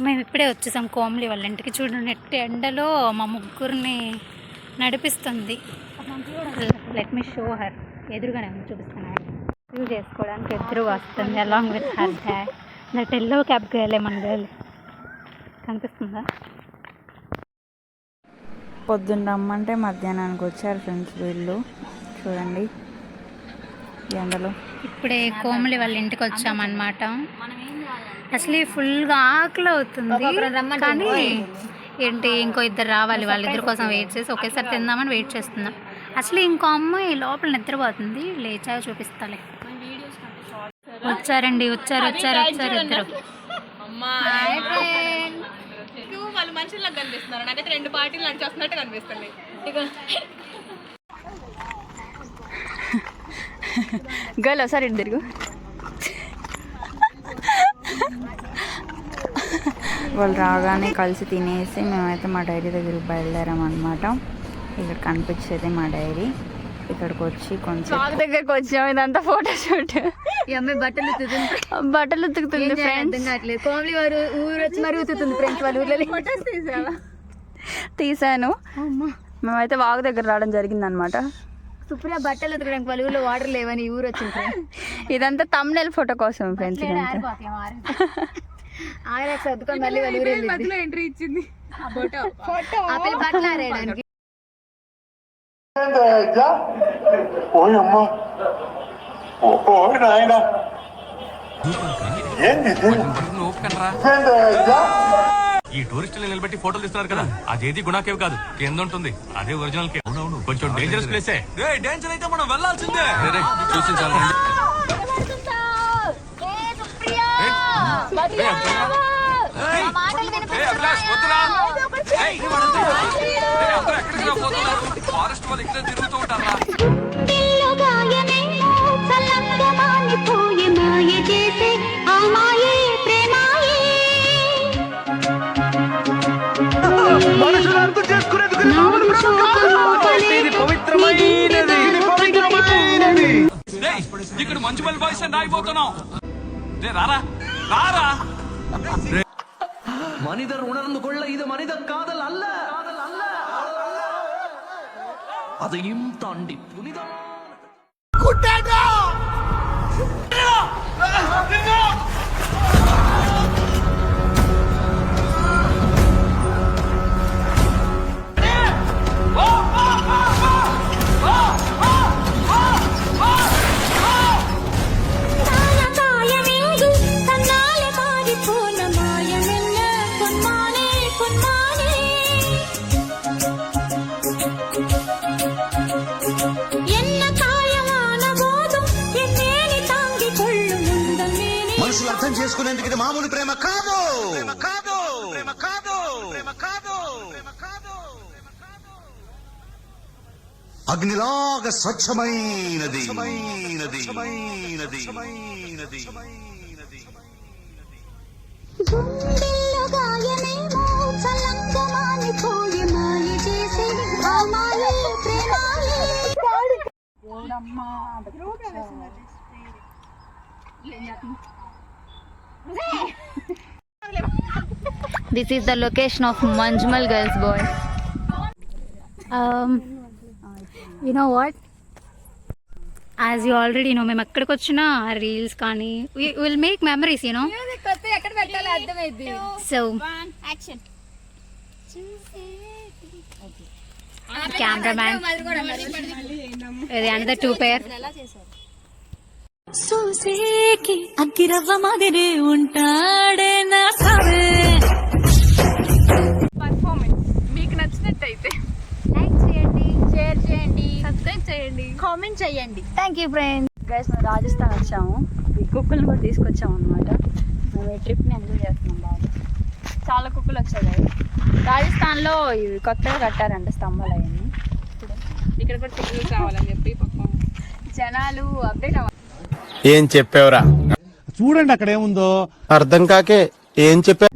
మేము ఇప్పుడే వచ్చేసాం కోమలి వాళ్ళ ఇంటికి. చూడండి ఎండలో మా ముగ్గురిని నడిపిస్తుంది. Let me show her. ఎదురుగానే చూపిస్తున్నాను. రిసీవ్ చేసుకోవడానికి ఎదురుగా వస్తుంది along with her dad. That yellow cap girl. మన గర్ల్ కనిపిస్తుందా? పొద్దున్న రమ్మంటే మధ్యాహ్నానికి వచ్చారు ఫ్రెండ్స్ వీళ్ళు. చూడండి ఎండలో. ఇప్పుడే కోమలి వాళ్ళ ఇంటికి వచ్చామన్నమాట. అసలు ఫుల్గా ఆకలి అవుతుంది కానీ ఏంటి ఇంకో ఇద్దరు రావాలి, వాళ్ళిద్దరి కోసం వెయిట్ చేసి ఒకేసారి తిందామని వెయిట్ చేస్తున్నాం. అసలు ఇంకో అమ్మాయి లోపల నిద్రపోతుంది, లేచా చూపిస్తాలే. వచ్చారండి, వచ్చారు ఇద్దరు. వాళ్ళు మనుషుల్లా కనిపిస్తున్నారు, నాకైతే రెండు పార్టీలు నడిచేస్తున్నట్టు కనిపిస్తున్నాయి. గర్ల్ ఒకసారి ఇటు తిరుగు. వాళ్ళు రాగానే కలిసి తినేసి మేమైతే మా డైరీ దగ్గరికి బయలుదేరామన్నమాట. ఇక్కడ కనిపించేది మా డైరీ. ఇక్కడికి వచ్చి కొంచెం దగ్గరకు వచ్చాము. ఇదంతా ఫోటోషూట్. ఈ అమ్మాయి బట్టలు ఉతుకుతుంది ఫ్రెండ్స్. కోమలి వారు ఊరు వచ్చి మరి ఉతుకుతుంది ఫ్రెండ్స్. వాళ్ళ ఊర్లో తీసాను. మేమైతే వాగు దగ్గర రావడం జరిగింది అనమాట. సుప్రియ బట్టలు ఉతకడానికి వాళ్ళ ఊర్లో వాటర్ లేవని ఊరు వచ్చింది. ఇదంతా తమ్నెల్ ఫోటో కోసం ఫ్రెండ్స్. సర్దుకొని మళ్ళీ వాళ్ళ ఊరు ఎంట్రీ ఇచ్చింది బట్టలు ఆరేయడానికి. ఈ టూరిస్టులు నిలబెట్టి ఫోటోలు తీస్తున్నారు కదా, అదేది గుణా కేవ్ కాదు, కింద ఉంటుంది అదే ఒరిజినల్ కేవ్. అవునవును, కొంచెం డేంజరస్ ప్లేసే. డేంజర్ అయితే మనం వెళ్ళాల్సిందే. చూసించాలి. ఫారెస్ట్ వాళ్ళు ఇక్కడ తిరుగుతూ ఉంటారా? ఇక్కడ మంచి మళ్ళీ బాయ్స్ అని రాయిపోతున్నాం. రారా రారా. மனிதர் உணர்ந்து கொள்ள இது மனித காதல் அல்ல, அதையும் தாண்டி புனிதம். మనుషులు అర్థం చేసుకునేందుకు ఇది మామూలు ప్రేమ కాదు, ప్రేమ కాదు, ప్రేమ కాదు, ప్రేమ కాదు, ప్రేమ కాదు. అగ్నిలాగా స్వచ్ఛమైనది, స్వచ్ఛమైనది, స్వచ్ఛమైనది, స్వచ్ఛమైనది. This is the location of Manjmal Girls Boys. You know what? As you already know, మేము ఎక్కడికి వచ్చినా రీల్స్ కానీ we will make memories, you know. So cameraman, another two pair. సూసేకి అగ్గిరవ్వ మాదిరి ఉంటాడే నా సావే. పర్ఫార్మెన్స్ మీకు నచ్చినట్టయితే లైక్ చేయండి, షేర్ చేయండి, సబ్స్క్రైబ్ చేయండి, కామెంట్ చేయండి. Thank you friends. గైస్ మేము రాజస్థాన్ వచ్చాము. ఈ కుక్కలను కూడా తీసుకొచ్చాము అనమాట. మేము ఈ ట్రిప్ని ఎంజాయ్ చేస్తున్నాం బాగా. చాలా కుక్కలు వచ్చాయి. రాజస్థాన్లో ఇవి కొత్తగా కట్టారంట స్తంభాలు అవన్నీ. ఇక్కడ కూడా సిగ్నల్ కావాలని చెప్పి జనాలు అప్డేట్ అవ్వాలి. ఏం చెప్పావురా? చూడండి అక్కడ ఏముందో అర్థం కాకే ఏం చెప్పా.